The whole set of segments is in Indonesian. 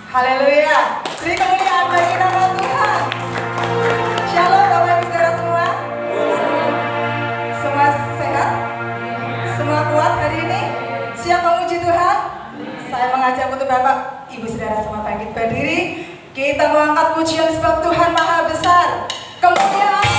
Haleluya. Beri kemuliaan bagi nama Tuhan. Shalom Bapak Ibu Saudara semua. Semua sehat? Semua kuat hari ini? Siap memuji Tuhan? Saya mengajak untuk Bapak Ibu Saudara semua bangkit berdiri. Kita mengangkat pujian sebab Tuhan Maha Besar. Kemuliaan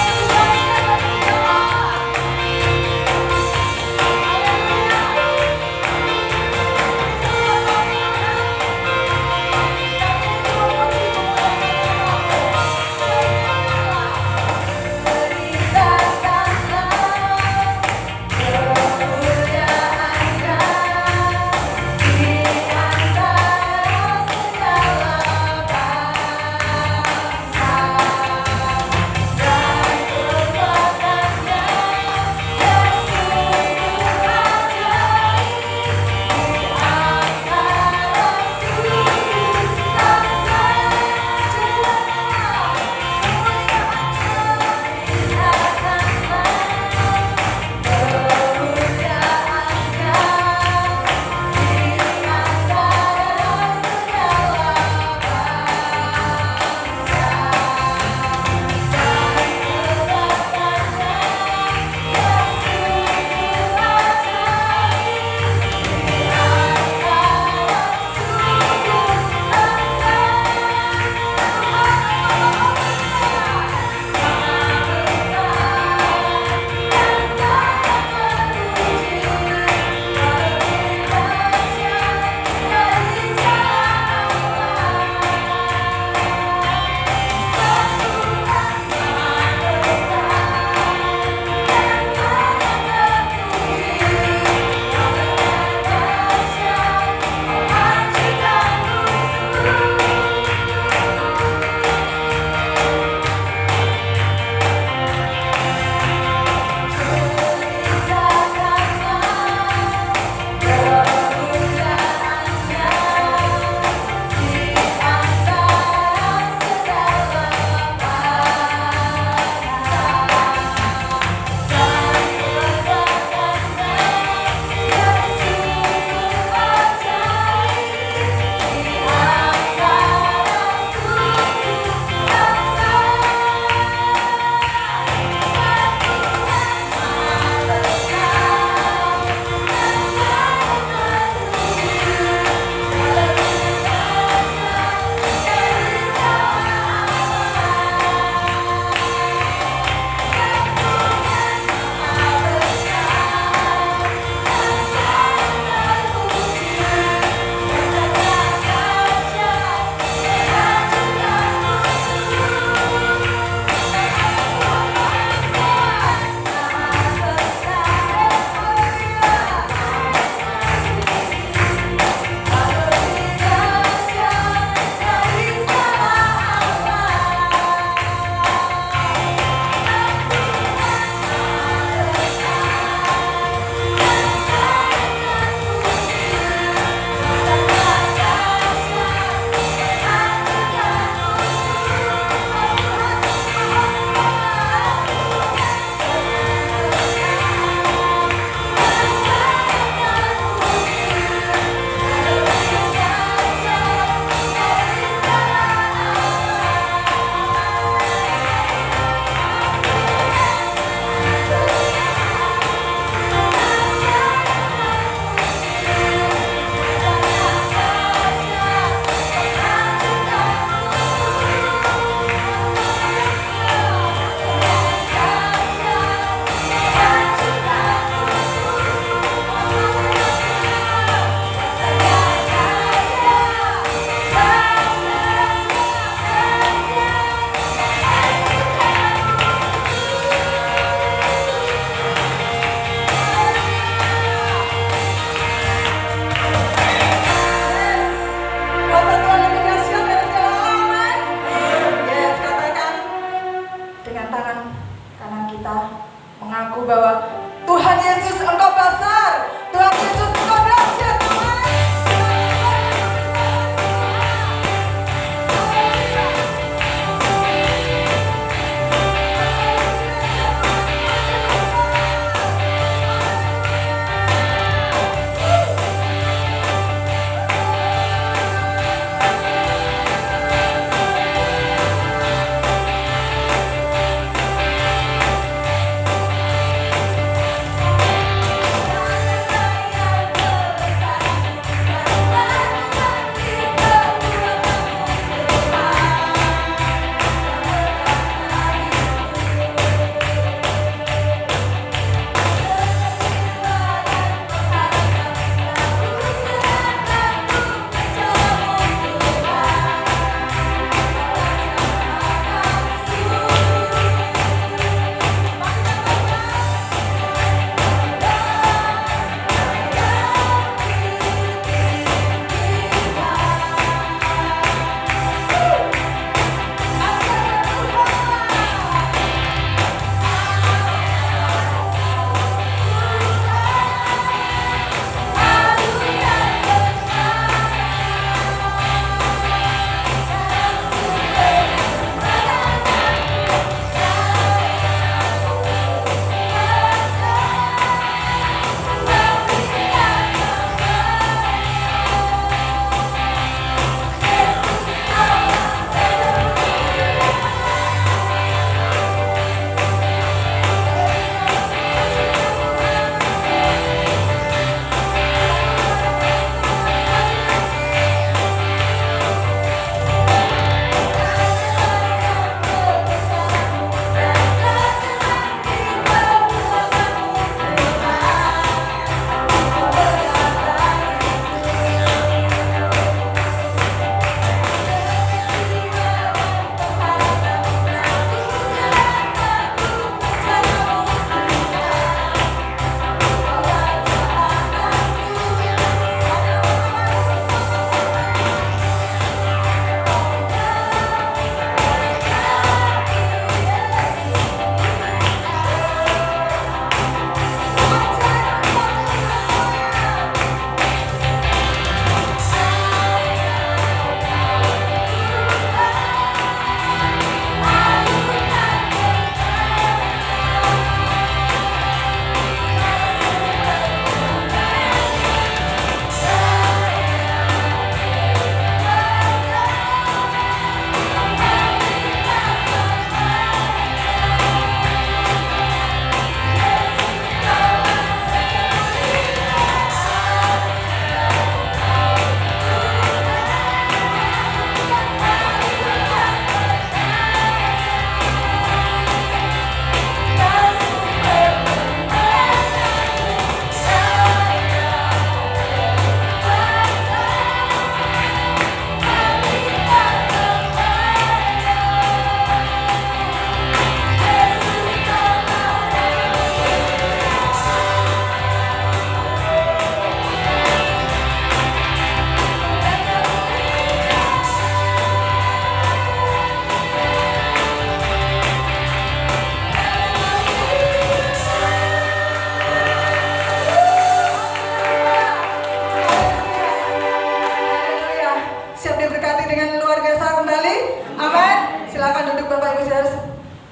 Ibu Saudara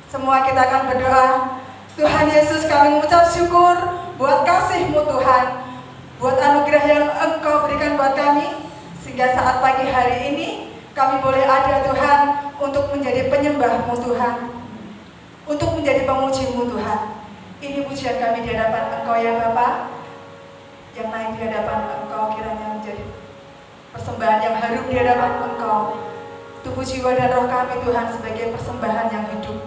semua kita akan berdoa. Tuhan Yesus, kami mengucap syukur buat kasih-Mu Tuhan, buat anugerah yang Engkau berikan buat kami, sehingga saat pagi hari ini kami boleh ada Tuhan untuk menjadi penyembah-Mu Tuhan, untuk menjadi pemuji-Mu Tuhan. Ini pujian kami di hadapan Engkau ya Bapa, yang naik di hadapan Engkau kiranya menjadi persembahan yang harum di hadapan Engkau. Tubuh, jiwa, dan roh kami Tuhan sebagai persembahan yang hidup,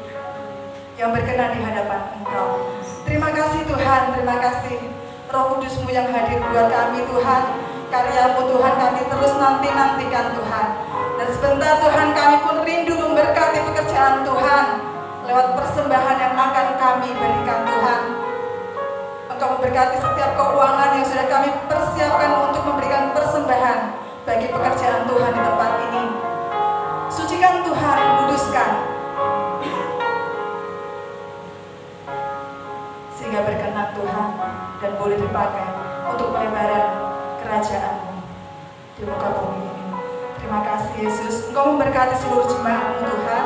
yang berkenan di hadapan Engkau. Terima kasih Tuhan, terima kasih Roh Kudus-Mu yang hadir buat kami Tuhan. Karya-Mu Tuhan kami terus nanti-nantikan Tuhan. Dan sebentar Tuhan kami pun rindu memberkati pekerjaan Tuhan lewat persembahan yang akan kami berikan Tuhan. Engkau memberkati setiap keuangan yang sudah kami persiapkan untuk memberikan persembahan bagi pekerjaan Tuhan di tempat ini. Sucikan Tuhan, kuduskan, sehingga berkenan Tuhan dan boleh dipakai untuk pelebaran kerajaan-Mu di muka bumi ini. Terima kasih Yesus, Engkau memberkati seluruh jemaat-Mu Tuhan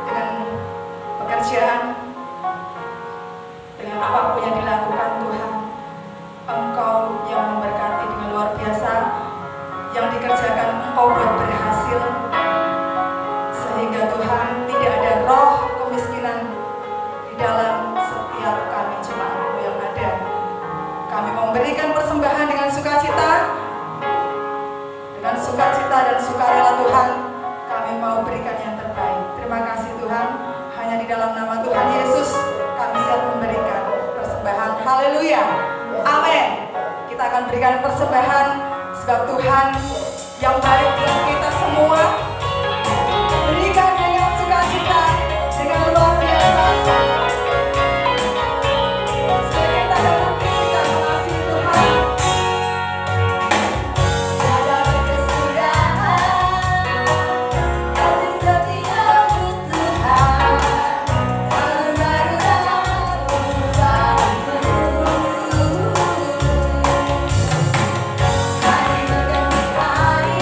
dengan pekerjaan, dengan apapun yang dilakukan Tuhan. Engkau yang memberkati dengan luar biasa, yang dikerjakan Engkau buat berhasil, sehingga Tuhan tidak ada roh kemiskinan di dalam setiap kami jemaat-Mu yang ada. Kami mau memberikan persembahan dengan sukacita dan sukarela Tuhan. Kami mau berikan yang terbaik. Terima kasih Tuhan, hanya di dalam nama Tuhan Yesus kami siap memberikan persembahan. Haleluya, amin. Kita akan berikan persembahan sebab Tuhan yang baik dengan kita semua. Berikan dengan sukacita, dengan luar biasa. Sebagai tanda bukti kita mengasihi Tuhan. Ada kesudahan, kasih setia-Mu Tuhan, selalu baru dalam urusan-Mu. Hari demi hari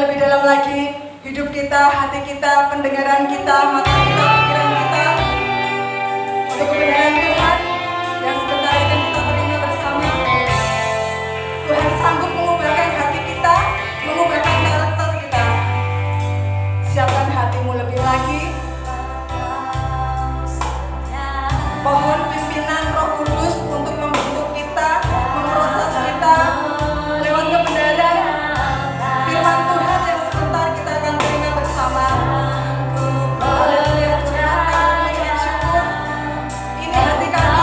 lebih dalam lagi hidup kita, hati kita, pendengaran kita, mata kita, pikiran kita untuk kebenaran Tuhan yang sebentar akan kita terima bersama. Tuhan sanggup mengubahkan hati kita, mengubahkan karakter kita. Siapkan hatimu lebih lagi. Mohon pimpinan Roh Kudus untuk membentuk kita, memproses kita lewat kebenaran firman Tuhan yang sebentar kita akan terima bersama. Haleluya, Tuhan kami mengucap syukur. Ini hati kami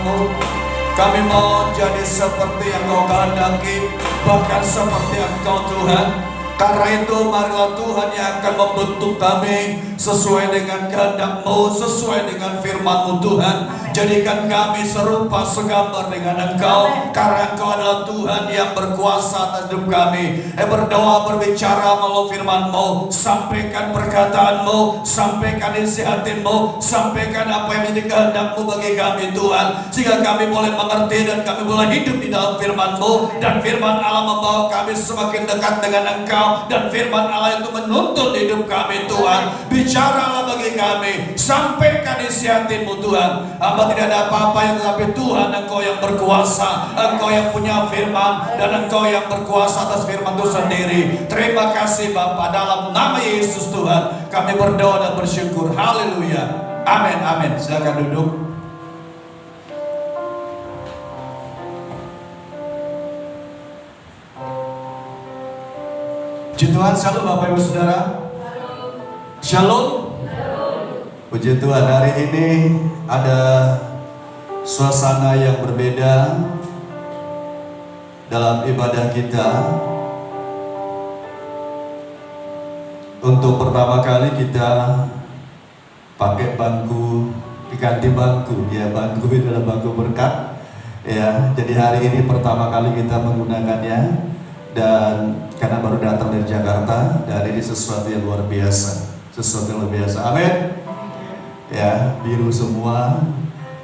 firman-Mu. Kami mau jadi seperti yang Kau kehendaki, bahkan seperti Engkau Tuhan. Karena itu marilah Tuhan yang akan membentuk kami sesuai dengan kehendak-Mu, sesuai dengan firman-Mu Tuhan. Jadikan kami serupa segambar dengan Engkau, karena Engkau adalah Tuhan yang berkuasa atas hidup kami. Berdoa, berbicara melalui firman-Mu, sampaikan perkataan-Mu, sampaikan isi hati-Mu, sampaikan apa yang menjadi kehendak-Mu bagi kami Tuhan, sehingga kami boleh mengerti dan kami boleh hidup di dalam firman-Mu. Dan firman Allah membawa kami semakin dekat dengan Engkau, dan firman Allah itu menuntun hidup kami Tuhan. Bicaralah bagi kami, sampaikan isi hati-Mu Tuhan. Hamba tidak ada apa-apa yang, tetapi Tuhan Engkau yang berkuasa, Engkau yang punya firman, dan Engkau yang berkuasa atas firman itu sendiri. Terima kasih Bapa, dalam nama Yesus Tuhan kami berdoa dan bersyukur. Haleluya, amin, amin. Silakan duduk. Puji Tuhan, shalom Bapak Ibu Saudara. Shalom. Puji Tuhan, hari ini ada suasana yang berbeda dalam ibadah kita. Untuk pertama kali kita pakai bangku, diganti bangku. Ya, bangku ini adalah bangku berkat. Ya, jadi hari ini pertama kali kita menggunakannya. Dan karena baru datang dari Jakarta, dan ini sesuatu yang luar biasa. Sesuatu yang luar biasa, amin. Ya, biru semua,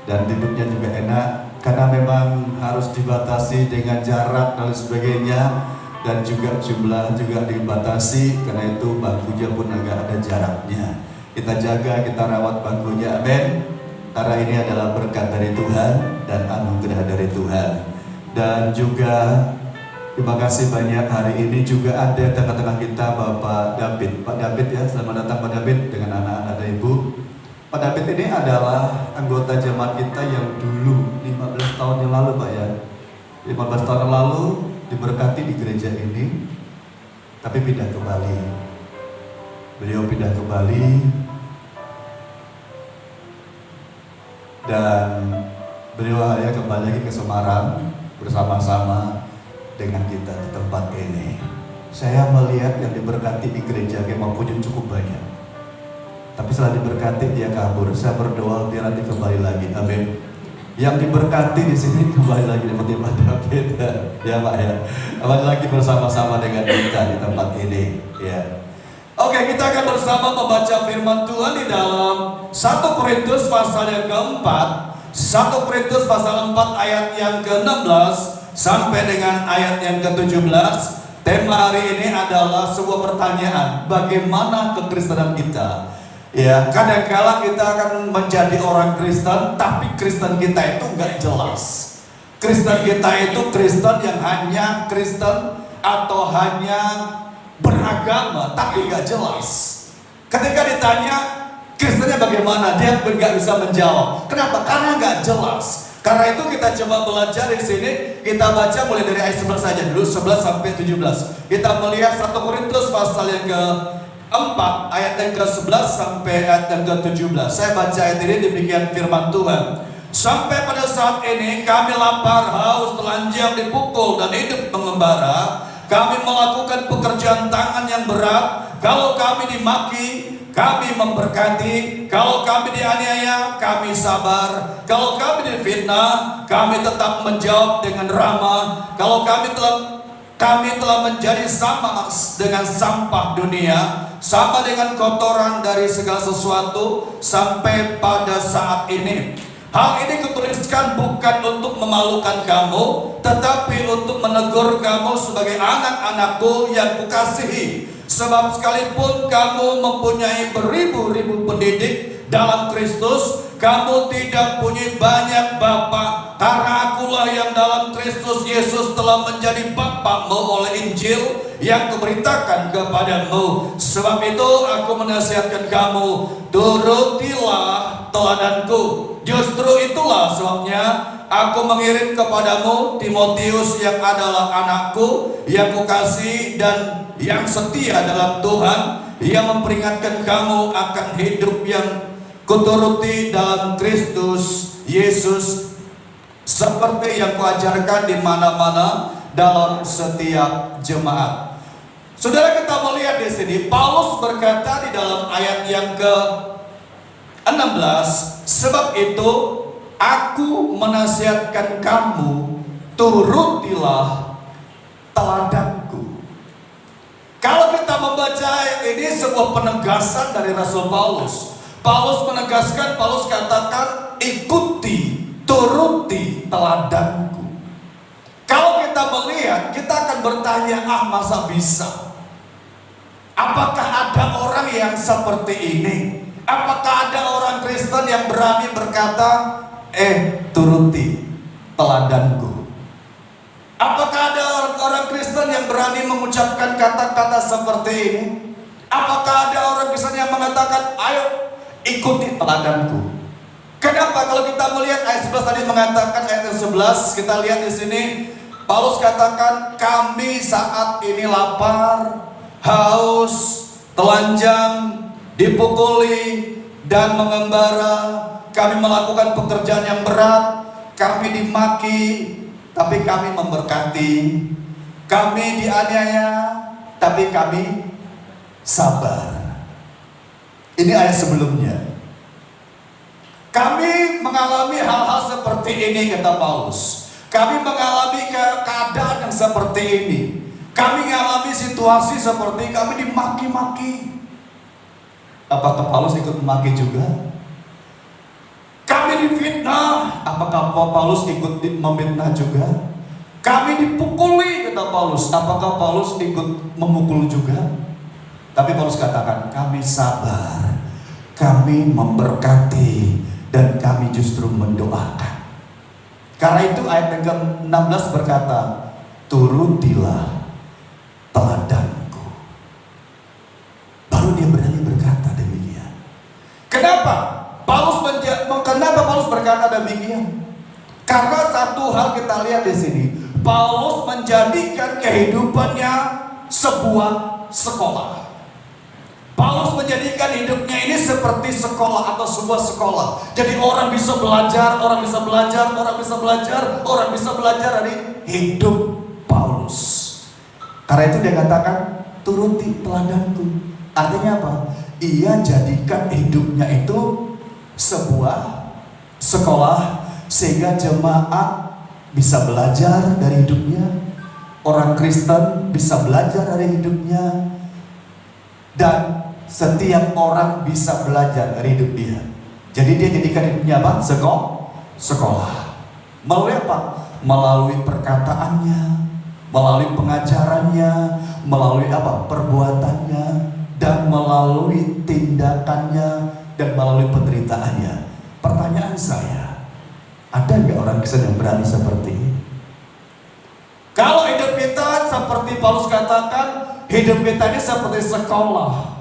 dan duduknya juga enak, karena memang harus dibatasi dengan jarak dan sebagainya, dan juga jumlah juga dibatasi, karena itu bangkunya pun agak ada jaraknya. Kita jaga, kita rawat bangkunya, amin. Karena ini adalah berkat dari Tuhan dan anugerah dari Tuhan. Dan juga terima kasih banyak, hari ini juga ada tengah-tengah kita Bapak David. Pak David ya, selamat datang Pak David dengan anak-anak dan Ibu. Pak David ini adalah anggota jemaat kita yang dulu 15 tahun yang lalu Pak ya. 15 tahun yang lalu diberkati di gereja ini, tapi pindah ke Bali. Beliau pindah ke Bali dan beliau akhirnya kembali lagi ke Semarang bersama-sama dengan kita di tempat ini. Saya melihat yang diberkati di gereja Kemah Punyun cukup banyak. Tapi setelah diberkati dia kabur. Saya berdoa biar nanti kembali lagi. Amin. Yang diberkati di sini kembali lagi seperti Pak David. Ya Pak ya. Kembali lagi bersama-sama dengan kita di tempat ini. Ya. Oke, kita akan bersama membaca firman Tuhan di dalam 1 Korintus pasal yang keempat. 1 Korintus pasal 4 ayat yang ke-16 sampai dengan ayat yang ke-17. Tema hari ini adalah sebuah pertanyaan, bagaimana kekristenan kita? Ya, kadang-kala kita akan menjadi orang Kristen, tapi Kristen kita itu nggak jelas. Kristen kita itu Kristen yang hanya Kristen atau hanya beragama, tapi nggak jelas. Ketika ditanya Kristennya bagaimana, dia nggak bisa menjawab. Kenapa? Karena nggak jelas. Karena itu kita coba belajar di sini. Kita baca mulai dari ayat 11 saja dulu, 11 sampai 17. Kita melihat 1 Korintus pasal yang ke-4 ayat yang ke-11 sampai ayat yang ke-17. Saya baca ayat ini, demikian firman Tuhan. Sampai pada saat ini kami lapar, haus, telanjang, dipukul dan hidup mengembara. Kami melakukan pekerjaan tangan yang berat. Kalau kami dimaki, kami memberkati. Kalau kami dianiaya, kami sabar. Kalau kami difitnah, kami tetap menjawab dengan ramah. Kalau kami telah menjadi sama dengan sampah dunia, sama dengan kotoran dari segala sesuatu, sampai pada saat ini. Hal ini kutuliskan bukan untuk memalukan kamu, tetapi untuk menegur kamu sebagai anak-anakku yang kukasihi. Sebab sekalipun kamu mempunyai beribu-ribu pendidik dalam Kristus, kamu tidak punya banyak bapa, karena akulah yang dalam Kristus Yesus telah menjadi bapamu oleh Injil yang kuberitakan kepadamu. Sebab itu aku menasihatkan kamu, turutilah teladanku. Justru itulah sebabnya aku mengirim kepadamu Timotius yang adalah anakku yang kukasihi dan yang setia dalam Tuhan, yang memperingatkan kamu akan hidup yang kuturuti dalam Kristus Yesus. seperti yang kuajarkan di mana-mana dalam setiap jemaat. Saudara, kita melihat di sini Paulus berkata di dalam ayat yang ke-16, sebab itu aku menasihatkan kamu, turutilah teladanku. Kalau kita membaca ini sebuah penegasan dari Rasul Paulus. Paulus menegaskan, Paulus katakan, ikuti, turuti teladanku. Kalau kita melihat, kita akan bertanya, masa bisa? Apakah ada orang yang seperti ini? Apakah ada orang Kristen yang berani berkata, turuti teladanku? Apakah ada orang Kristen yang berani mengucapkan kata-kata seperti ini? Apakah ada orang Kristen yang mengatakan, ayo ikuti teladanku? Kenapa? Kalau kita melihat ayat 11 tadi mengatakan, ayat 11 kita lihat di sini, Paulus katakan, kami saat ini lapar, haus, telanjang, dipukuli dan mengembara. Kami melakukan pekerjaan yang berat, kami dimaki, tapi kami memberkati. Kami dianiaya, tapi kami sabar. Ini ayat sebelumnya. Kami mengalami hal-hal seperti ini, kata Paulus. Kami mengalami keadaan yang seperti ini. Kami mengalami situasi seperti kami dimaki-maki. Apakah Paulus ikut memaki juga? Kami difitnah. Apakah Paulus ikut memfitnah juga? Kami dipukuli, kata Paulus. Apakah Paulus ikut memukul juga? Tapi Paulus katakan, kami sabar, kami memberkati, dan kami justru mendoakan. Karena itu ayat yang ke-16 berkata, turutilah teladanku. Baru dia berani berkata demikian. Kenapa? Kenapa Paulus berkata demikian? Karena satu hal kita lihat di sini, Paulus menjadikan kehidupannya sebuah sekolah. Paulus menjadikan hidupnya ini seperti sekolah atau sebuah sekolah. Jadi orang bisa belajar, orang bisa belajar, orang bisa belajar, orang bisa belajar dari hidup Paulus. Karena itu dia katakan, turuti teladanku. Artinya apa? Ia jadikan hidupnya itu sebuah sekolah, sehingga jemaat bisa belajar dari hidupnya, orang Kristen bisa belajar dari hidupnya, dan setiap orang bisa belajar dari hidup dia. Jadi dia jadikan hidupnya apa? Sekolah. Melalui apa? Melalui perkataannya, melalui pengajarannya, melalui apa? Perbuatannya, dan melalui tindakannya, dan melalui penderitaannya. Pertanyaan saya, ada nggak orang Kristen yang berani seperti ini? Kalau hidup kita seperti Paulus katakan, hidup kita ini seperti sekolah.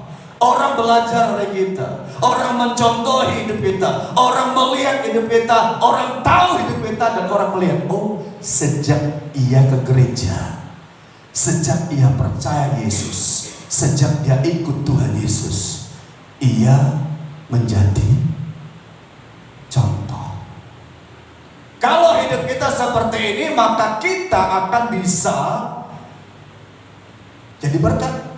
Orang belajar dari kita, orang mencontohi hidup kita, orang melihat hidup kita, orang tahu hidup kita, dan orang melihat, oh, sejak ia ke gereja, sejak ia percaya Yesus, sejak dia ikut Tuhan Yesus, ia menjadi contoh. Kalau hidup kita seperti ini, maka kita akan bisa jadi berkat.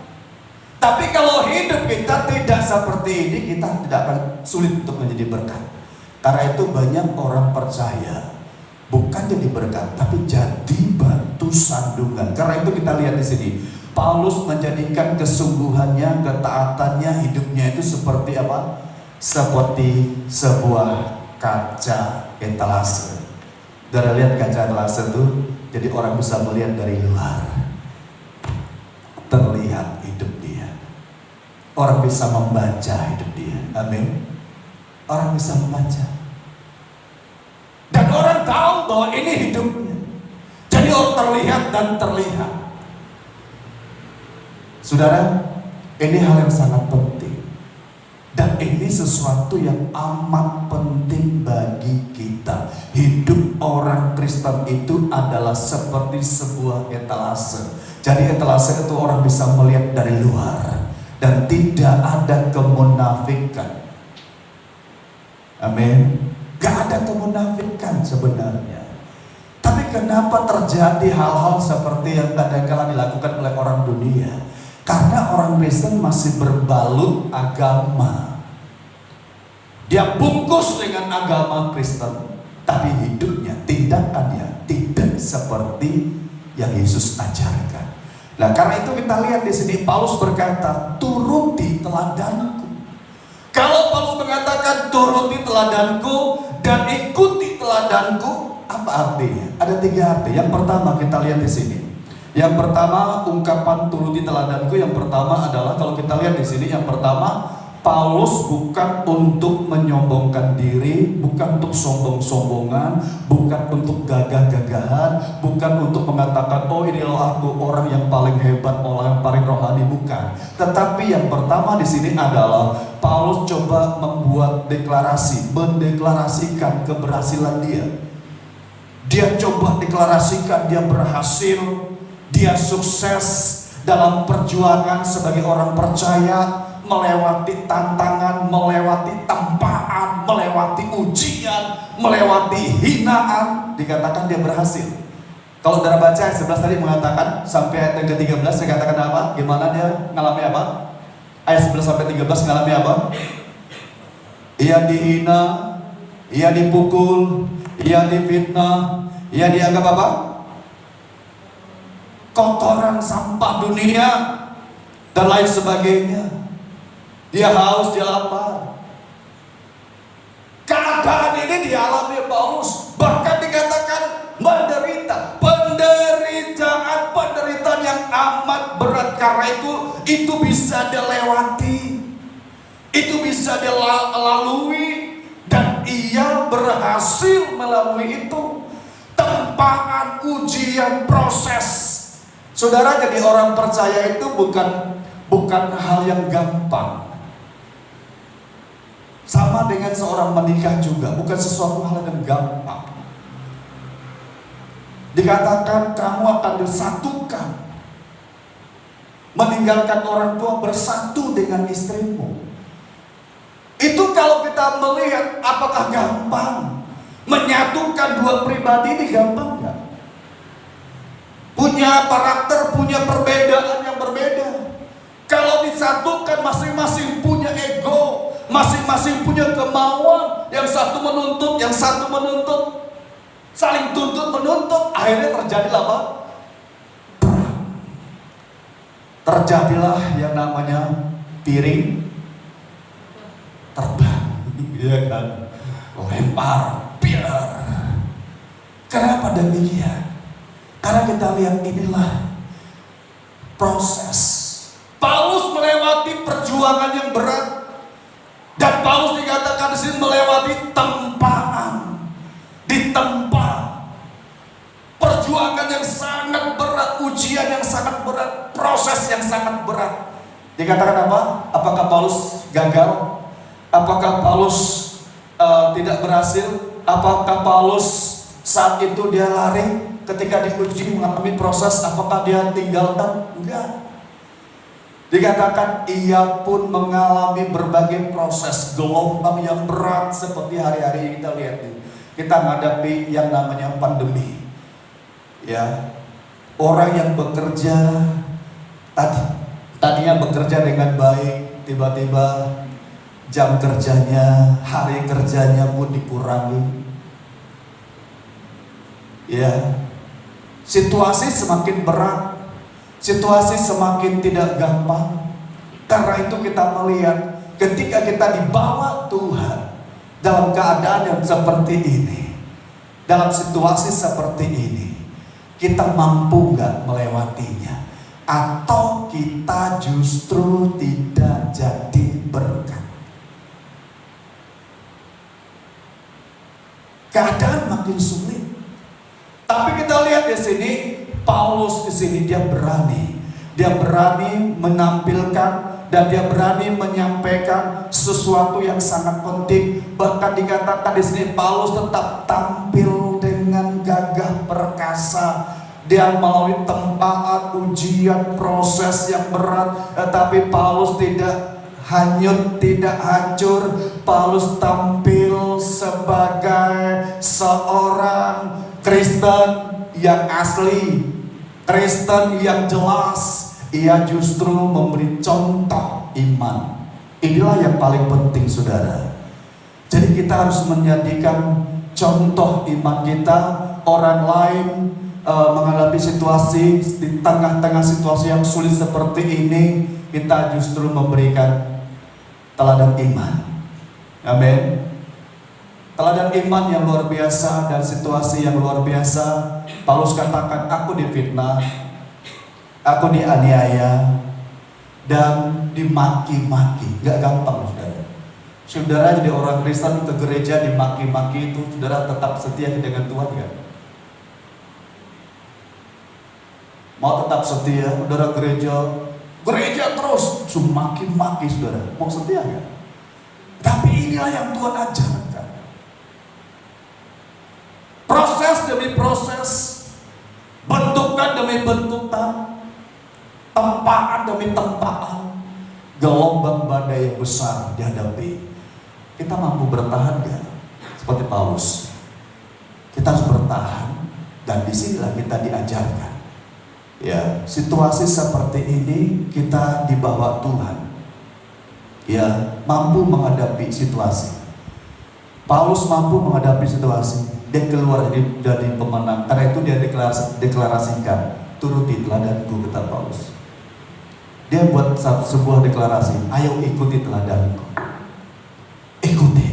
Tapi kalau hidup kita tidak seperti ini, kita tidak akan sulit untuk menjadi berkat. Karena itu banyak orang percaya bukan jadi berkat, tapi jadi batu sandungan. Karena itu kita lihat di sini, Paulus menjadikan kesungguhannya, ketaatannya, hidupnya itu seperti apa? Seperti sebuah kaca etalase. Saudara lihat kaca etalase itu, jadi orang bisa melihat dari luar, terlihat hidup dia. Orang bisa membaca hidup dia. Amin. Orang bisa membaca. Dan orang tahu bahwa ini hidupnya. Jadi orang terlihat dan terlihat. Saudara, ini hal yang sangat penting. Dan ini sesuatu yang amat penting bagi kita. Hidup orang Kristen itu adalah seperti sebuah etalase. Jadi etalase itu orang bisa melihat dari luar. Dan tidak ada kemunafikan. Amin. Gak ada kemunafikan sebenarnya. kenapa terjadi hal-hal seperti yang kadang-kala dilakukan oleh orang dunia? Karena orang Kristen masih berbalut agama. Dia bungkus dengan agama Kristen, tapi hidupnya, tindakannya tidak seperti yang Yesus ajarkan. Nah, karena itu kita lihat di sini Paulus berkata, turuti teladanku. Kalau Paulus mengatakan turuti teladanku dan ikuti teladanku, apa artinya? Ada 3 arti. Yang pertama kita lihat di sini. Yang pertama, ungkapan turuti teladanku. Yang pertama adalah, kalau kita lihat di sini, yang pertama, Paulus bukan untuk menyombongkan diri, bukan untuk sombong-sombongan, bukan untuk gagah-gagahan, bukan untuk mengatakan, oh ini loh aku orang yang paling hebat, orang yang paling rohani, bukan. Tetapi yang pertama di sini adalah Paulus coba membuat deklarasi, mendeklarasikan keberhasilan dia. Dia coba deklarasikan dia berhasil, dia sukses dalam perjuangan sebagai orang percaya, melewati tantangan, melewati tempaan, melewati ujian, melewati hinaan. Dikatakan dia berhasil. Kalau saudara baca ayat 11 tadi mengatakan, sampai ayat yang ke-13 saya katakan apa? Gimana dia ngalami apa? Ayat 11 sampai 13 ngalami apa? Ia dihina, ia dipukul, ia difitnah, ia dianggap apa? Kotoran, sampah dunia, dan lain sebagainya. Dia haus, dia lapar. Keadaan ini dialami Paulus, bahkan dikatakan menderita, penderitaan yang amat berat. Karena itu bisa dilewati, itu bisa dilalui, dan ia berhasil melalui itu. Tempaan, ujian, proses. Saudara, jadi orang percaya itu bukan hal yang gampang. Sama dengan seorang menikah juga, bukan sesuatu hal yang gampang. Dikatakan kamu akan disatukan, meninggalkan orang tua, bersatu dengan istrimu. Itu kalau kita melihat, apakah gampang? Menyatukan 2 pribadi ini gampang nggak? Punya karakter, punya perbedaan yang berbeda. Kalau disatukan, masing-masing punya ego, masing-masing punya kemauan. Yang satu menuntut, yang satu menuntut, saling tuntut menuntut. Akhirnya terjadilah apa? Terjadilah yang namanya piring terbang, ya kan? Lempar, biar. Kenapa demikian? Karena kita lihat inilah proses. Paulus melewati perjuangan yang berat, dan Paulus dikatakan di sini melewati tempaan, ditempa perjuangan yang sangat berat, ujian yang sangat berat, proses yang sangat berat. Dikatakan apa? Apakah Paulus gagal? Apakah Paulus tidak berhasil? Apakah Paulus saat itu dia lari ketika diuji mengalami proses? Apakah dia tinggalkan? Enggak. Dikatakan ia pun mengalami berbagai proses, gelombang yang berat seperti hari-hari ini kita lihat nih. Kita menghadapi yang namanya pandemi. Ya, orang yang bekerja tadinya bekerja dengan baik, tiba-tiba jam kerjanya, hari kerjanya pun dikurangi. Ya, situasi semakin berat. Situasi semakin tidak gampang. Karena itu kita melihat ketika kita dibawa Tuhan dalam keadaan yang seperti ini, dalam situasi seperti ini, kita mampu gak melewatinya? Atau kita justru tidak jadi berkat? Keadaan makin sulit. Tapi kita lihat di sini, Paulus di sini dia berani menampilkan dan dia berani menyampaikan sesuatu yang sangat penting. Bahkan dikatakan di sini Paulus tetap tampil dengan gagah perkasa. Dia melalui tempaan, ujian, proses yang berat, tetapi Paulus tidak hanyut, tidak hancur. Paulus tampil sebagai seorang Kristen yang asli, Kristen yang jelas, ia justru memberi contoh iman. Inilah yang paling penting, saudara. Jadi kita harus menjadikan contoh iman kita. Orang lain menghadapi situasi, di tengah-tengah situasi yang sulit seperti ini, kita justru memberikan teladan iman. Amin. Teladan iman yang luar biasa dan situasi yang luar biasa. Paulus katakan, aku difitnah, aku dianiaya, dan dimaki-maki. Gak gampang, saudara. Saudara jadi orang Kristen ke gereja dimaki-maki itu, saudara tetap setia dengan Tuhan gak? Mau tetap setia, saudara gereja terus maki-maki, saudara. Mau setia gak? Tapi inilah yang Tuhan ajarkan. Proses demi proses, bentukan demi bentukan, tempaan demi tempaan, gelombang badai yang besar dihadapi. Kita mampu bertahan gak? Seperti Paulus. Kita harus bertahan, dan disinilah kita diajarkan. Ya, situasi seperti ini kita dibawa Tuhan. Ya, mampu menghadapi situasi. Paulus mampu menghadapi situasi. Dia keluar dari pemenang. Karena itu dia deklarasikan, turuti teladanku, kata Paulus. Dia buat sebuah deklarasi, ayo ikuti teladanku. Ikuti.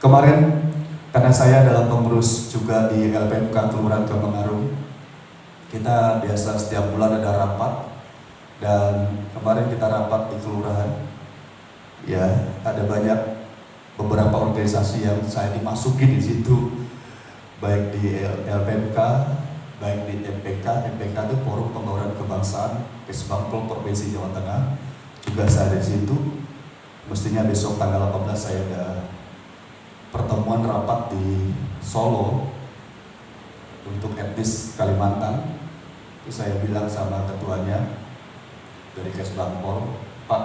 Kemarin, karena saya adalah pengurus juga di LPMK Kelurahan Kemengarung, kita biasa setiap bulan ada rapat. Dan kemarin kita rapat di kelurahan. Ya, ada beberapa organisasi yang saya dimasuki di situ, baik di LPMK, baik di MPK. MPK itu Forum Pembangunan Kebangsaan Kesbangpol Provinsi Jawa Tengah, juga saya ada di situ. Mestinya besok tanggal 18 saya ada pertemuan rapat di Solo untuk etnis Kalimantan. Itu saya bilang sama ketuanya dari Kesbangpol, Pak,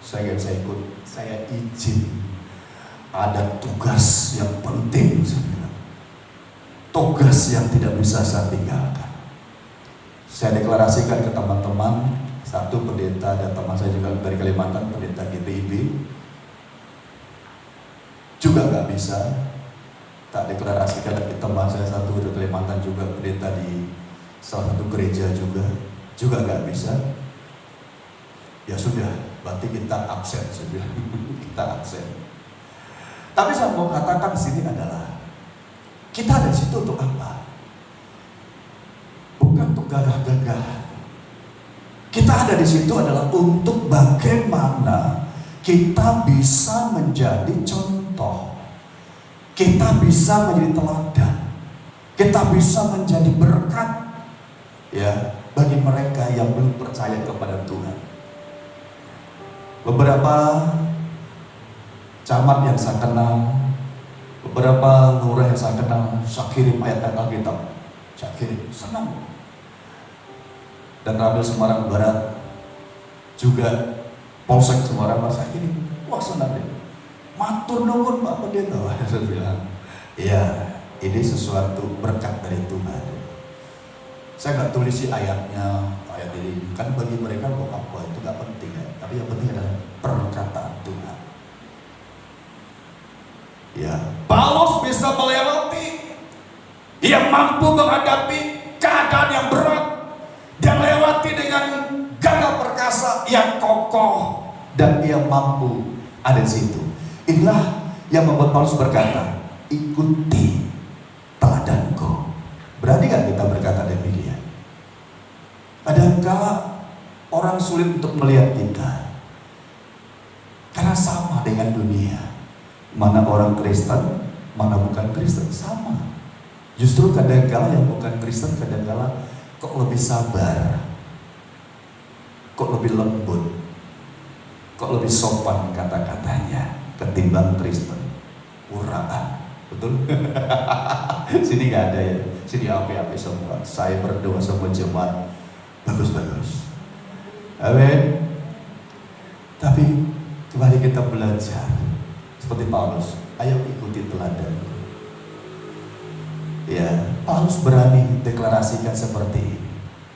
saya nggak bisa ikut, saya izin, ada tugas yang penting, saya bilang. Tugas yang tidak bisa saya tinggalkan. Saya deklarasikan ke teman-teman, satu pendeta dan teman saya juga dari Kalimantan, pendeta GPIB, juga nggak bisa. Tak deklarasikan ke teman saya satu dari Kalimantan juga, pendeta di salah satu gereja juga nggak bisa. Ya sudah, berarti kita absen, saya bilang. Kita absen. Tapi saya mau katakan di sini adalah, kita ada di situ untuk apa? Bukan untuk gagah-gagah. Kita ada di situ adalah untuk bagaimana kita bisa menjadi contoh, kita bisa menjadi teladan, kita bisa menjadi berkat, ya, bagi mereka yang belum percaya kepada Tuhan. Beberapa camat yang saya kenal, beberapa lurah yang saya kenal, saya kirim ayat Alkitab, saya kirim, senang. Dan Ramil Semarang Barat juga, Polsek Semarang saya kirim, wah senang deh. Matur nuwun Pak Pendeta, saya bilang, ya ini sesuatu berkat dari Tuhan. Saya nggak tulis ayatnya, ayat ini kan bagi mereka kok apa itu nggak penting ya. Tapi yang penting adalah perkataan Tuhan. Ya, Paulus bisa melewati, ia mampu menghadapi keadaan yang berat dan lewati dengan gagah perkasa yang kokoh, dan ia mampu ada di situ. Inilah yang membuat Paulus berkata, ikuti teladanku. Berani gak kita berkata demikian? Kadang-kala orang sulit untuk melihat kita, karena sama dengan dunia. Mana orang Kristen, mana bukan Kristen, sama. Justru kadang-kala yang bukan Kristen kadang-kala kok lebih sabar, kok lebih lembut, kok lebih sopan kata-katanya ketimbang Kristen. Uraan, betul? Sini gak ada ya, sini api-api semua. Saya berdoa semua jemaat bagus-bagus. Amin. Tapi kembali kita belajar seperti Paulus, ayo ikuti teladan. Ya, Paulus berani deklarasikan seperti ini.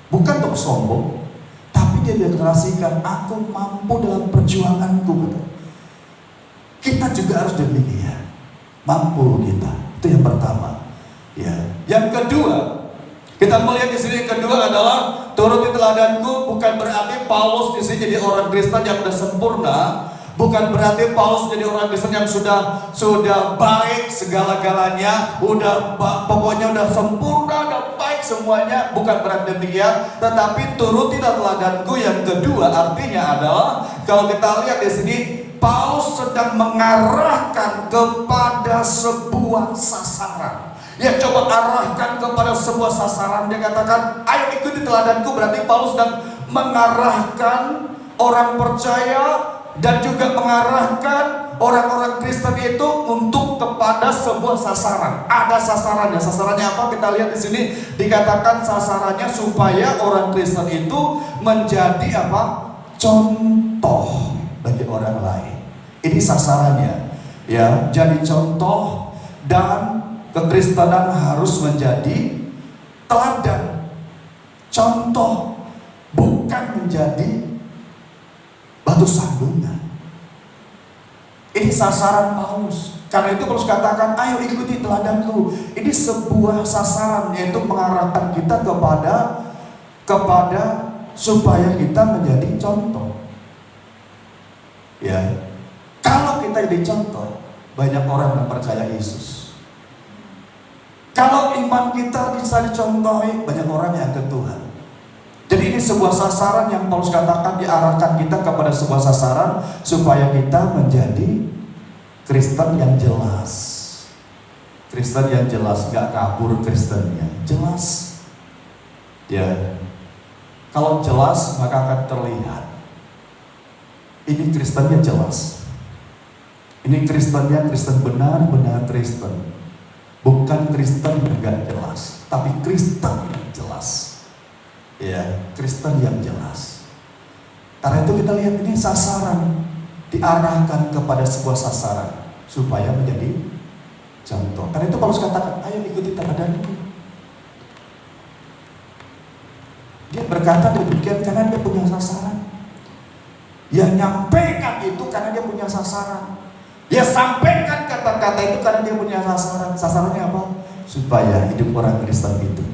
Bukan untuk sombong, tapi dia deklarasikan, aku mampu dalam perjuanganku. Betul. Kita juga harus demikian. Mampu kita. Itu yang pertama. Ya. Yang kedua, kita melihat di sini yang kedua adalah turuti teladanku. Bukan berarti Paulus di sini jadi orang Kristen yang sudah sempurna. Bukan berarti Paulus jadi orang Kristen yang sudah baik segala-galanya, pokoknya udah sempurna, udah baik semuanya. Bukan berarti demikian. Tetapi turuti teladanku yang kedua artinya adalah, kalau kita lihat di sini, Paulus sedang mengarahkan kepada sebuah sasaran. Ya, coba arahkan kepada sebuah sasaran. Dia katakan, ayo ikuti teladanku. Berarti Paulus sedang mengarahkan orang percaya dan juga mengarahkan orang-orang Kristen itu untuk kepada sebuah sasaran. Ada sasarannya. Sasarannya apa? Kita lihat di sini dikatakan sasarannya supaya orang Kristen itu menjadi apa? Contoh bagi orang lain. Ini sasarannya. Ya, jadi contoh, dan kekristenan harus menjadi teladan. Contoh, bukan menjadi batu sandungan. Ini sasaran Paulus. Karena itu Paulus katakan, ayo ikuti teladanku. Ini sebuah sasaran, yaitu mengarahkan kita kepada supaya kita menjadi contoh. Ya, kalau kita jadi contoh, banyak orang yang percaya Yesus. Kalau iman kita bisa dicontohi, banyak orang yang ke Tuhan. Jadi ini sebuah sasaran yang Paulus katakan, diarahkan kita kepada sebuah sasaran supaya kita menjadi Kristen yang jelas. Kristen yang jelas, gak kabur Kristennya, jelas. Ya, kalau jelas maka akan terlihat. Ini Kristennya jelas. Ini Kristennya Kristen benar-benar Kristen. Bukan Kristen yang gak jelas, tapi Kristen yang jelas. Ya, Kristen yang jelas. Karena itu kita lihat ini sasaran, diarahkan kepada sebuah sasaran supaya menjadi contoh. Karena itu Paulus katakan, ayo ikuti teladanku. Dia berkata demikian karena dia punya sasaran. Yang nyampaikan itu karena dia punya sasaran. Dia sampaikan kata-kata itu karena dia punya sasaran. Sasarannya apa? Supaya hidup orang Kristen itu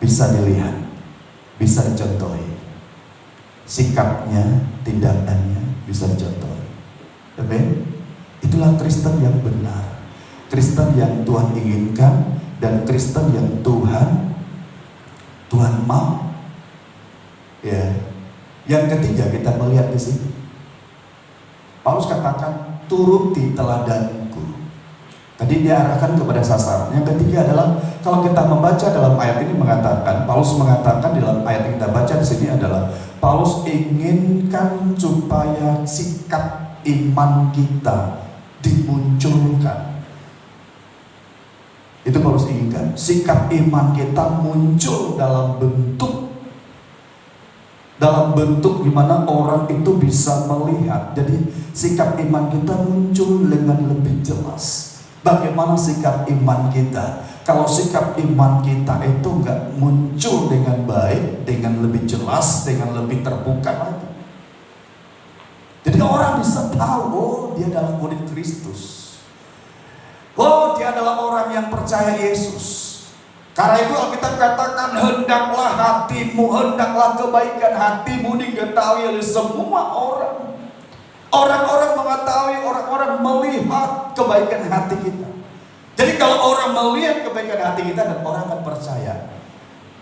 bisa dilihat, bisa dicontohi. Sikapnya, tindakannya bisa dicontohi. Amin. Itulah Kristen yang benar, Kristen yang Tuhan inginkan, dan Kristen yang Tuhan mau. Ya. Yang ketiga kita melihat di sini, Paulus katakan turuti teladanku. Tadi dia arahkan kepada sasaran. Yang ketiga adalah, kalau kita membaca dalam ayat ini mengatakan, Paulus mengatakan di dalam ayat yang kita baca di sini adalah, Paulus inginkan supaya sikap iman kita dimunculkan. Itu Paulus inginkan, sikap iman kita muncul dalam bentuk di mana orang itu bisa melihat. Jadi sikap iman kita muncul dengan lebih jelas. Bagaimana sikap iman kita? Kalau sikap iman kita itu nggak muncul dengan baik, dengan lebih jelas, dengan lebih terbuka lagi. Jadi orang bisa tahu, oh dia adalah murid Kristus. Oh dia adalah orang yang percaya Yesus. Karena itu Alkitab katakan, hendaklah hatimu, hendaklah kebaikan hatimu diketahui oleh semua orang. Orang-orang mengetahui, orang-orang melihat kebaikan hati kita. Jadi kalau orang melihat kebaikan hati kita, dan orang akan percaya.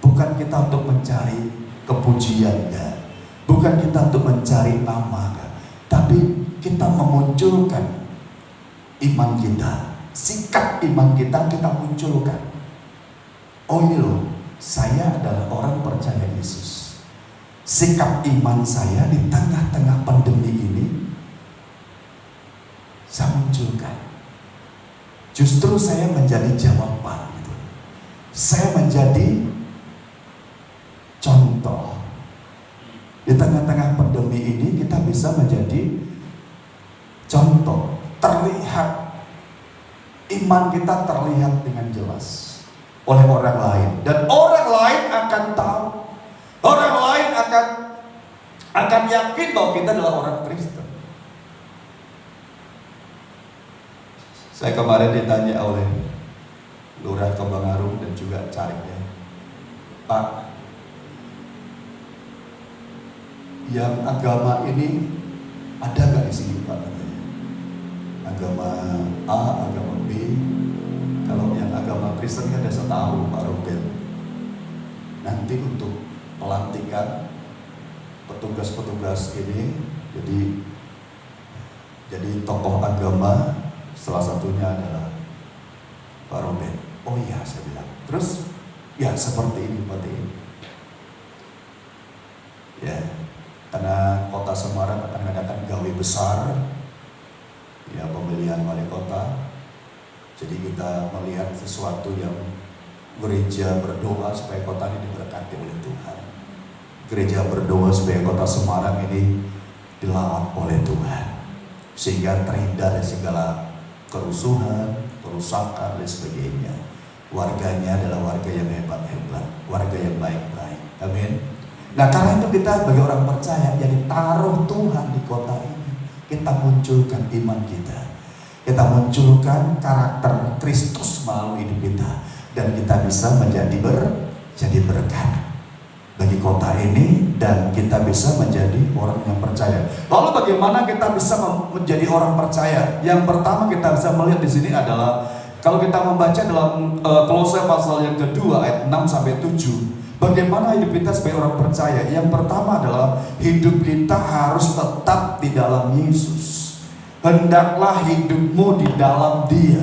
Bukan kita untuk mencari kepujiannya, bukan kita untuk mencari nama, tapi kita memunculkan iman kita, sikap iman kita munculkan. Oh ini loh, saya adalah orang percaya Yesus. Sikap iman saya di tengah-tengah pandemi ini saya munculkan. Justru saya menjadi jawaban gitu. Saya menjadi contoh. Di tengah-tengah pandemi ini kita bisa menjadi contoh. Terlihat, iman kita terlihat dengan jelas. oleh orang lain, dan orang lain akan tahu, orang lain akan yakin bahwa kita adalah orang Kristen. Saya kemarin ditanya oleh Lurah Kembangarum dan juga Cariknya, Pak, yang agama ini ada nggak di sini Pak? Agama A, agama B. Kalau yang agama Kristen kan saya tahu Pak Robert. Nanti untuk pelantikan petugas-petugas ini, jadi tokoh agama, salah satunya adalah Pak Robert. Oh iya, saya bilang. Terus ya seperti ini. Ya, karena Kota Semarang akan mengadakan gawe besar, ya, pemilihan wali kota. Jadi kita melihat sesuatu yang gereja berdoa supaya kota ini diberkati oleh Tuhan. Gereja berdoa supaya Kota Semarang ini dilawat oleh Tuhan, sehingga terhindar dari segala kerusuhan, kerusakan dan sebagainya. Warganya adalah warga yang hebat-hebat, warga yang baik-baik. Amin. Nah, karena itu kita sebagai orang percaya yang ditaruh Tuhan di kota ini, kita munculkan iman kita. Kita munculkan karakter Kristus melalui hidup kita, dan kita bisa menjadi berkat bagi kota ini, dan kita bisa menjadi orang yang percaya. Lalu bagaimana kita bisa menjadi orang percaya? Yang pertama kita bisa melihat di sini adalah kalau kita membaca dalam Kolose pasal yang kedua ayat 6 sampai 7, bagaimana hidup kita sebagai orang percaya? Yang pertama adalah hidup kita harus tetap di dalam Yesus. Hendaklah hidupmu di dalam Dia.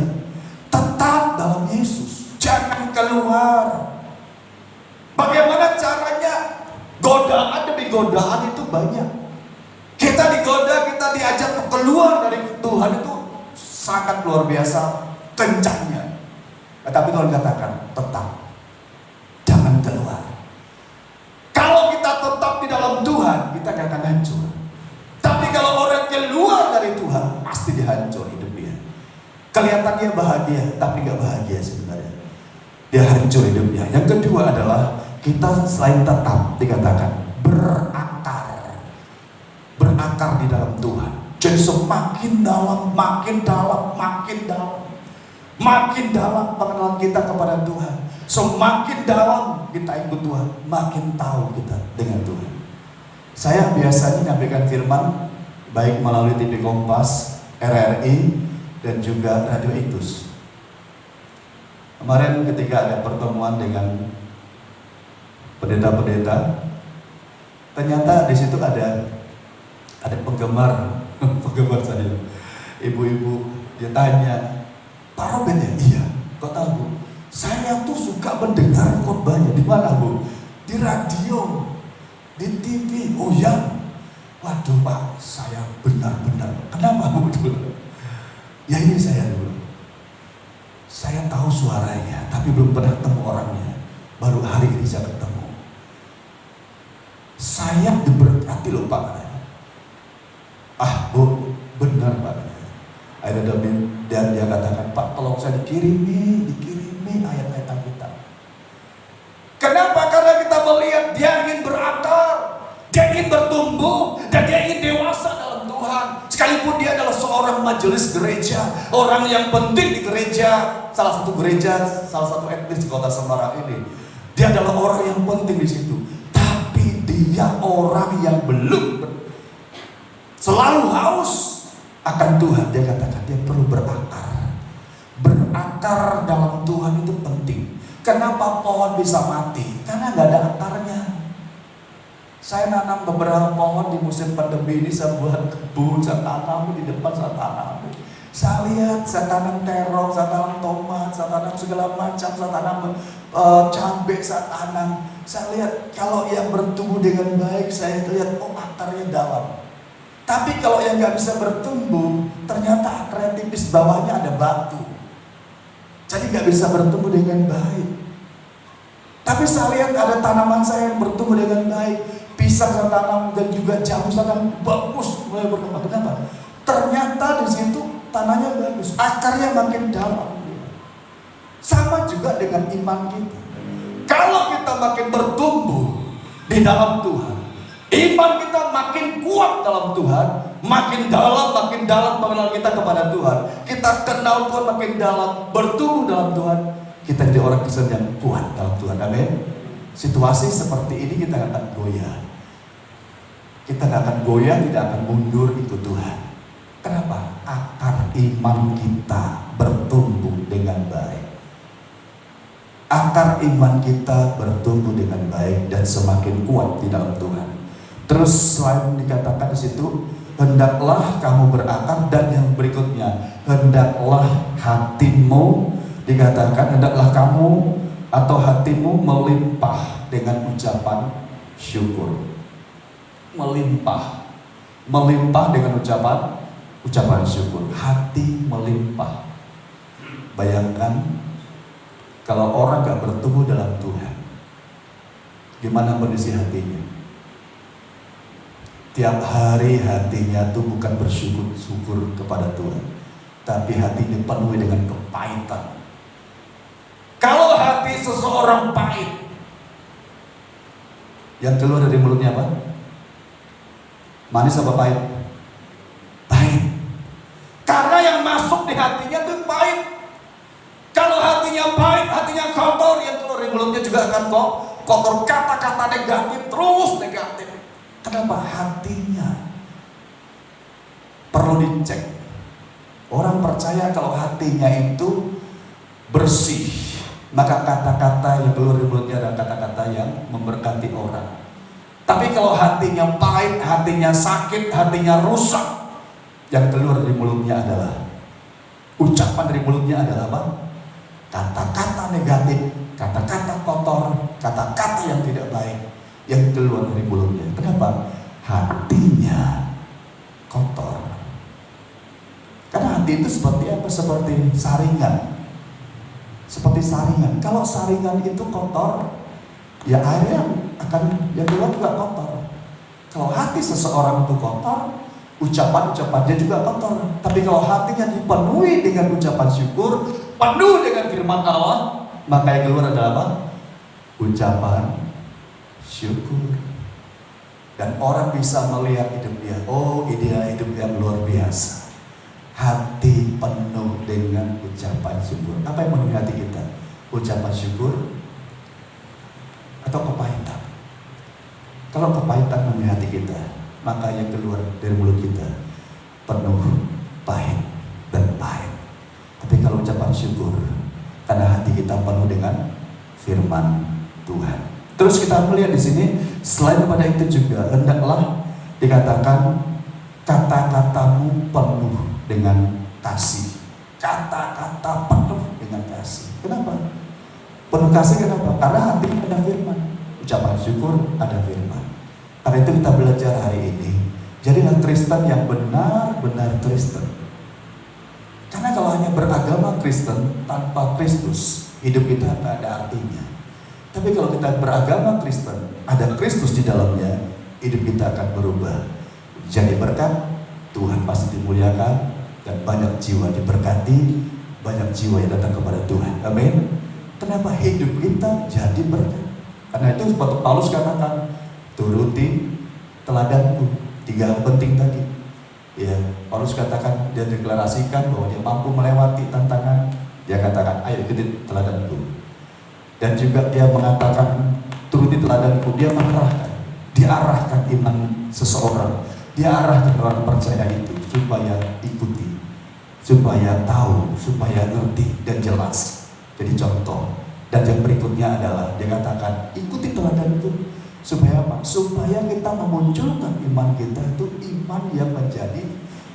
Tetap dalam Yesus, jangan keluar. Bagaimana caranya? Godaan demi godaan itu banyak. Kita digoda, kita diajak keluar dari Tuhan itu sangat luar biasa kencangnya. Tetapi Tuhan katakan tetap, jangan keluar. Kalau kita tetap di dalam Tuhan, kita gak akan hancur. Tapi kalau orang keluar dari Tuhan, pasti dihancur hidup dia. Kelihatan dia bahagia, tapi gak bahagia sebenarnya. Dia hancur hidupnya. Yang kedua adalah kita selain tetap dikatakan berakar. Berakar di dalam Tuhan. Jadi semakin dalam, makin dalam, makin dalam. Makin dalam pengenalan kita kepada Tuhan. Semakin dalam kita ikut Tuhan, makin tahu kita dengan Tuhan. Saya biasanya menyampaikan firman baik melalui TV Kompas, RRI, dan juga Radio Itus. Kemarin ketika ada pertemuan dengan pendeta-pendeta, ternyata di situ ada penggemar saya, ibu-ibu. Dia tanya, Pak Robert ya? Iya. Kok tahu Bu? Saya tuh suka mendengar khotbahnya. Di mana Bu? Di radio, di TV. Oh ya? Waduh Pak, saya benar-benar. Kenapa Bu? Ya ini saya dulu. Saya tahu suaranya, tapi belum pernah ketemu orangnya. Baru hari ini saya ketemu. Saya diberkati loh Pak. Ah Bu, benar Pak. Dan dia katakan, Pak tolong saya dikirimi ayat-ayat Alkitab. Kenapa? Karena kita melihat dia ingin berakar, dia ingin bertumbuh, dan dia ingin dewasa dalam Tuhan. Sekalipun dia adalah seorang majelis gereja, orang yang penting di gereja, salah satu etnis di Kota Semarang ini. Dia adalah orang yang penting di situ. Tapi dia orang yang belum selalu haus akan Tuhan. Dia katakan dia perlu berakar. Berakar dalam Tuhan itu penting. Kenapa pohon bisa mati? Karena gak ada akarnya. Saya nanam beberapa pohon di musim pandemi ini. Saya buat kebun, saya tanam di depan, saya tanam. Saya lihat, saya tanam terong, saya tanam tomat, saya tanam segala macam, saya tanam cabai, saya tanam. Saya lihat kalau yang bertumbuh dengan baik, saya lihat akarnya dalam. Tapi kalau yang nggak bisa bertumbuh, ternyata akarnya tipis, bawahnya ada batu. Jadi nggak bisa bertumbuh dengan baik. Tapi saya lihat ada tanaman saya yang bertumbuh dengan baik. Pisang saya tanam dan juga jambu saya tanam bagus, mulai berkembang. Kenapa? Ternyata di situ tanahnya bagus, akarnya makin dalam. Sama juga dengan iman kita. Kalau kita makin bertumbuh di dalam Tuhan, iman kita makin kuat dalam Tuhan, makin dalam pengenalan kita kepada Tuhan, kita kenal Tuhan makin dalam, bertumbuh dalam Tuhan, kita jadi orang Kristen yang kuat dalam Tuhan. Amin. Situasi seperti ini kita gak akan goyah. Kita gak akan goyah, tidak akan mundur ikut Tuhan. Kenapa? Akar iman kita bertumbuh dengan baik. Akar iman kita bertumbuh dengan baik dan semakin kuat di dalam Tuhan. Terus selain dikatakan di situ, hendaklah kamu berakar, dan yang berikutnya, hendaklah hatimu, dikatakan hendaklah kamu atau hatimu melimpah dengan ucapan syukur. Melimpah dengan ucapan syukur. Hati melimpah. Bayangkan kalau orang gak bertumbuh dalam Tuhan, gimana kondisi hatinya? Tiap hari hatinya tuh bukan bersyukur kepada Tuhan, tapi hatinya penuh dengan kepahitan. Kalau hati seseorang pahit, yang keluar dari mulutnya apa? Manis apa pahit? Pahit. Karena yang masuk di hatinya tuh pahit. Kalau hatinya pahit, hatinya kotor, yang keluar dari mulutnya juga akan kotor. Kata-kata negatif, terus negatif. Kenapa? Hatinya perlu dicek. Orang percaya kalau hatinya itu bersih, maka kata-kata yang keluar dari mulutnya adalah kata-kata yang memberkati orang. Tapi kalau hatinya pahit, hatinya sakit, hatinya rusak, yang keluar dari mulutnya adalah, ucapan dari mulutnya adalah apa? Kata-kata negatif, kata-kata kotor, kata-kata yang tidak baik yang keluar dari mulutnya. Kenapa? Hatinya kotor. Karena hati itu seperti apa? Seperti saringan. Seperti saringan. Kalau saringan itu kotor, ya airnya akan yang keluar juga kotor. Kalau hati seseorang itu kotor, ucapan-ucapannya juga kotor. Tapi kalau hatinya dipenuhi dengan ucapan syukur, penuh dengan firman Allah, maka yang keluar adalah apa? Ucapan syukur. Dan orang bisa melihat hidup dia, oh ini hidup yang luar biasa. Hati penuh dengan ucapan syukur. Apa yang memenuhi hati kita? Ucapan syukur atau kepahitan? Kalau kepahitan memenuhi hati kita, maka yang keluar dari mulut kita penuh pahit dan pahit. Tapi kalau ucapan syukur, karena hati kita penuh dengan firman Tuhan. Terus kita melihat di sini, selain daripada itu juga hendaklah dikatakan kata-katamu penuh dengan kasih. Kata-kata penuh dengan kasih. Kenapa? Penuh kasih kenapa? Karena hati ada firman. Ucapan syukur ada firman. Karena itu kita belajar hari ini, jadilah Kristen yang benar-benar Kristen. Karena kalau hanya beragama Kristen tanpa Kristus, hidup kita tidak ada artinya. Tapi kalau kita beragama Kristen, ada Kristus di dalamnya, hidup kita akan berubah. Jadi berkat, Tuhan pasti dimuliakan, dan banyak jiwa diberkati, banyak jiwa yang datang kepada Tuhan. Amin. Kenapa hidup kita jadi berkat? Karena itu seperti Paulus katakan, turuti teladanku. 3 hal penting tadi. Ya, Paulus katakan, dia deklarasikan bahwa dia mampu melewati tantangan. Dia katakan, ayo ikuti teladanku. Dan juga dia mengatakan, turuti teladanku. Dia diarahkan iman seseorang. Dia arahkan orang percaya itu supaya ikuti, supaya tahu, supaya ngerti dan jelas. Jadi contoh. Dan yang berikutnya adalah dia katakan, ikuti teladanku. Supaya apa? Supaya kita memunculkan iman kita itu iman yang menjadi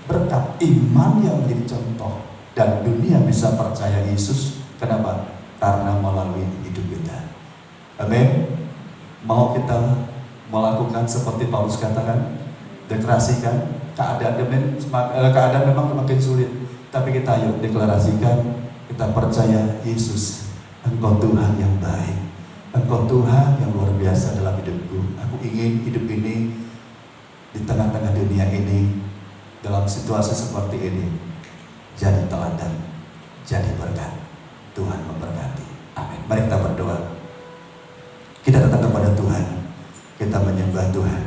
berkat, iman yang menjadi contoh, dan dunia bisa percaya Yesus. Kenapa? Karena melalui hidup kita. Amin. Mau kita melakukan seperti Paulus katakan, deklarasikan, keadaan memang semakin sulit, tapi kita ayo deklarasikan, kita percaya Yesus, Engkau Tuhan yang baik. Engkau Tuhan yang luar biasa dalam hidupku. Aku ingin hidup ini di tengah-tengah dunia ini, dalam situasi seperti ini, jadi teladan, jadi berkat. Tuhan memberkati. Mari kita berdoa. Kita datang kepada Tuhan. Kita menyembah Tuhan.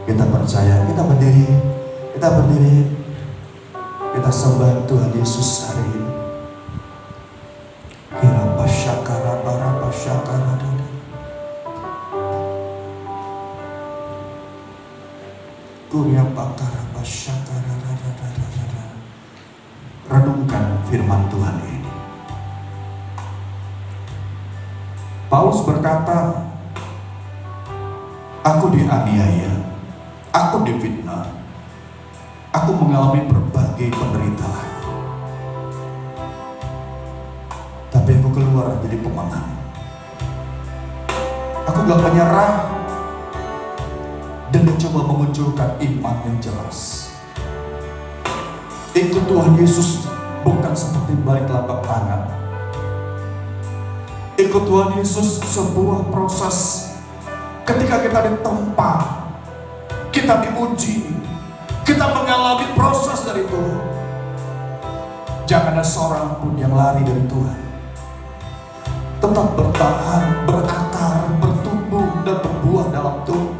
Kita percaya, kita berdiri. Kita sembah Tuhan Yesus hari ini. Kira pasyakara bara pasyakara dada. Kuria pakara pasyakara dada. Renungkan firman Tuhan ini. Paulus berkata, aku dianiaya, aku difitnah, aku mengalami berbagai penderitaan. Tapi aku keluar jadi pemenang. Aku gak menyerah dan mencoba memunculkan iman yang jelas. Ikut Tuhan Yesus bukan seperti balik telapak tangan. Ikut Tuhan Yesus sebuah proses. Ketika kita ditempa, kita diuji, kita mengalami proses dari Tuhan. Jangan ada seorang pun yang lari dari Tuhan. Tetap bertahan, berakar, bertumbuh dan berbuah dalam Tuhan.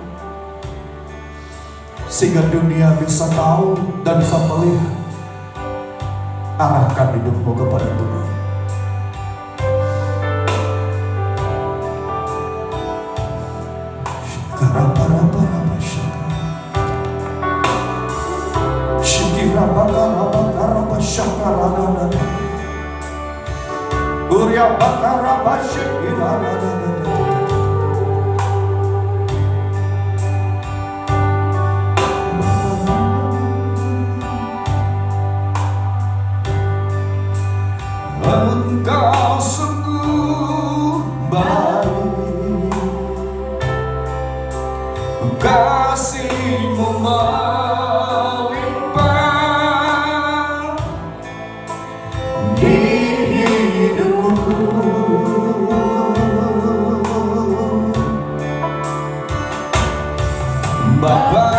Sehingga dunia bisa tahu dan bisa melihat. Arahkan hidupmu kepada Tuhan. Engkau sungguh baik, kasih-Mu melimpah di hidupku. Bapa,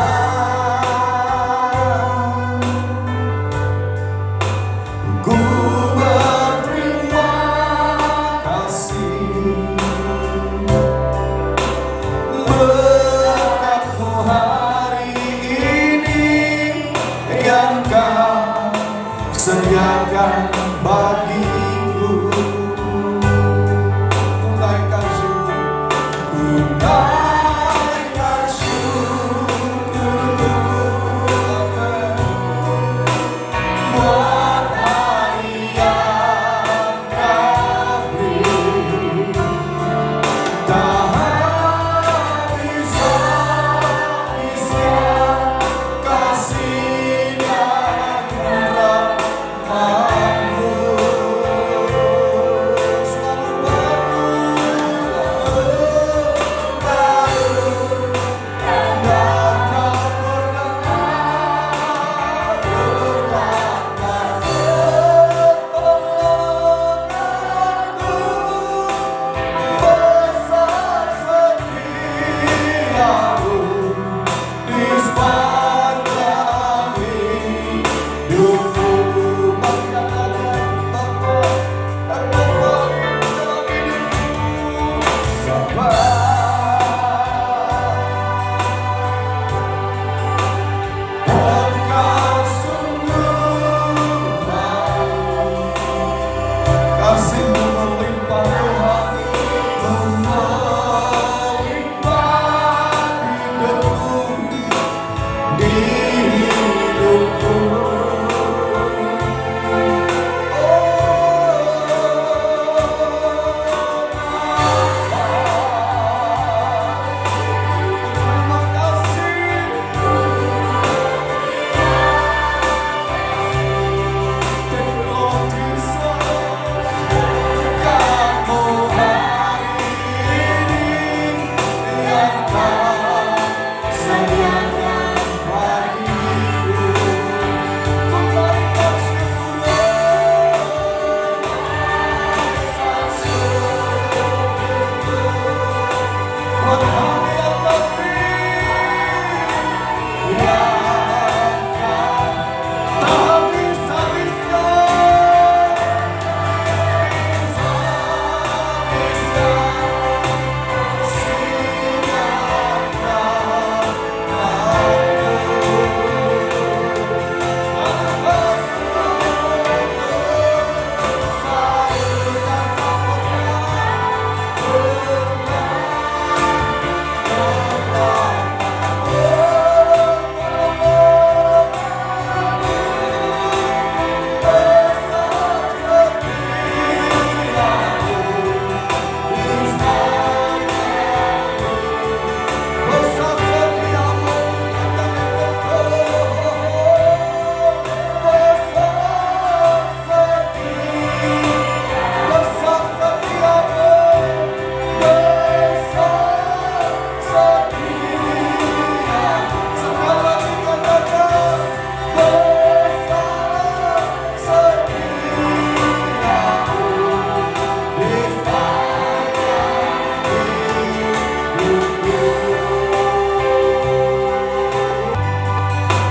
ku berterima kasih berkat-Mu hari ini yang Kau sediakan bagiku. Tunaikan syukur, tunaikan syukur, Amen. Buat hari yang Kau beri, tak habis-habisnya kasih dan rahmat-Mu.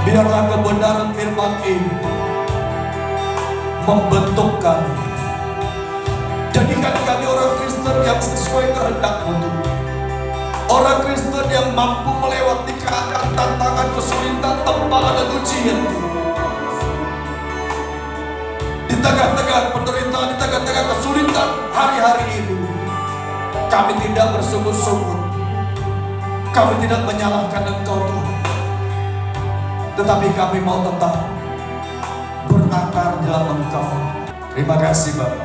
Biarlah kebenaran firman ini membentuk kami. Jadikan kami orang Kristen yang sesuai kehendak-Mu Tuhan. Orang Kristen yang mampu melewati keadaan, tantangan, kesulitan, tempahan dan ujian. Di tengah-tengah penderitaan, di tengah-tengah kesulitan hari-hari ini, kami tidak bersungut-sungut. Kami tidak menyalahkan Engkau Tuhan. Tetapi kami mau tetap berakar dalam Engkau. Terima kasih Bapa.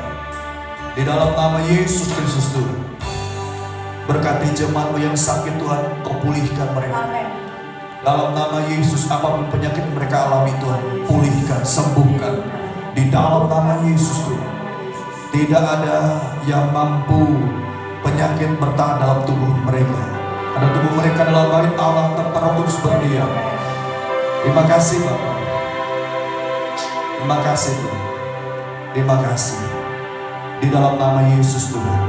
Di dalam nama Yesus Kristus Tuhan, berkati jemaat-Mu yang sakit Tuhan, Kau pulihkan mereka. Amin. Dalam nama Yesus, apapun penyakit mereka alami Tuhan, pulihkan, sembuhkan. Di dalam nama Yesus Tuhan, tidak ada yang mampu penyakit bertahan dalam tubuh mereka. Karena tubuh mereka adalah bait Allah tempat Roh Kudus berdiam. Terima kasih Bapak. Terima kasih Tuhan. Terima kasih. Di dalam nama Yesus Tuhan,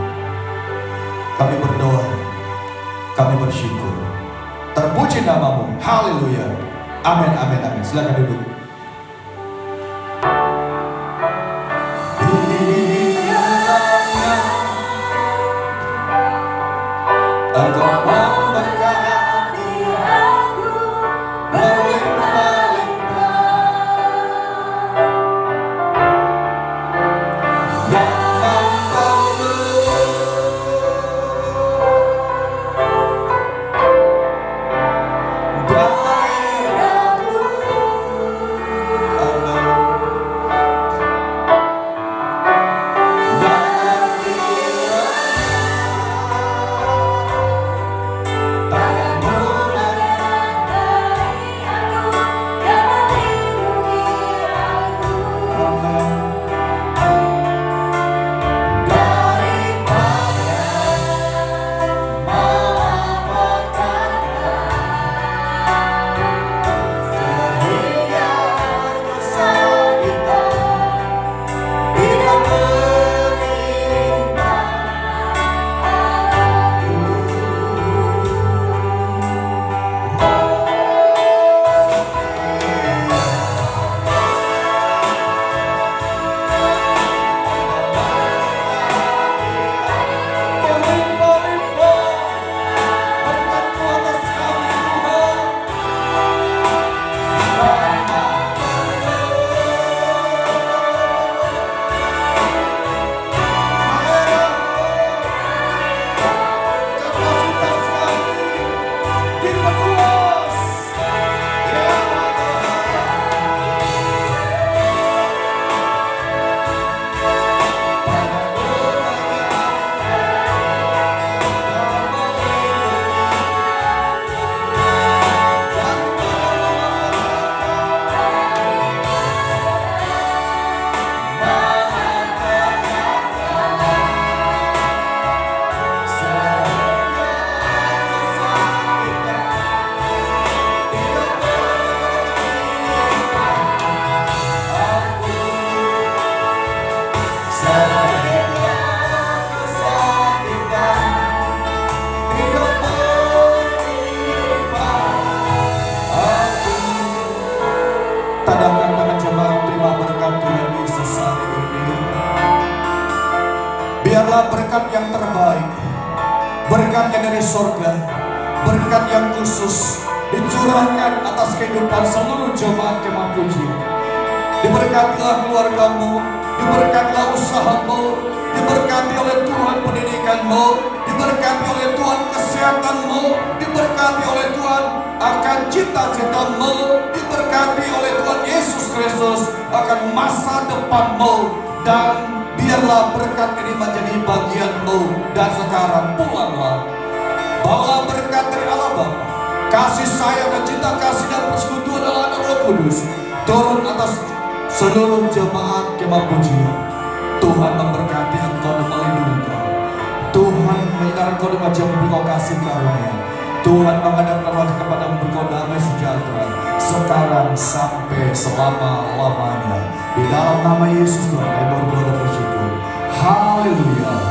kami berdoa, kami bersyukur. Terpuji nama-Mu. Haleluya. Amin, amin, amin. Silakan duduk. Engkau memberkati aku berlimpah-limpah. Jangan kau daerahku. Biarlah berkat yang terbaik, berkat yang dari surga, berkat yang khusus dicurahkan atas kehidupan seluruh jemaat Kemah Pujian. Diberkatilah keluargamu, diberkatilah usahamu, diberkati oleh Tuhan pendidikanmu, diberkati oleh Tuhan kesehatanmu, diberkati oleh Tuhan akan cita-citamu, diberkati oleh Tuhan Yesus Kristus akan masa depanmu. Dan biarlah berkat ini menjadi bagianmu. Dan sekarang pulanglah, bawa berkat dari Allah Bapa, kasih sayang dan cinta kasih dan persekutuan Allah dan Roh Kudus turun atas seluruh jemaat Kemah Pujian. Tuhan memberkati engkau dan melindungi engkau. Tuhan menyertai engkau dengan jempol kasih karunia. Tuhan mengadakan wajah kepadamu berkau damai sejahtera sekarang sampai selama-lamanya. Di dalam nama Yesus Tuhan kami berdoa dan bersyukur. Haleluya.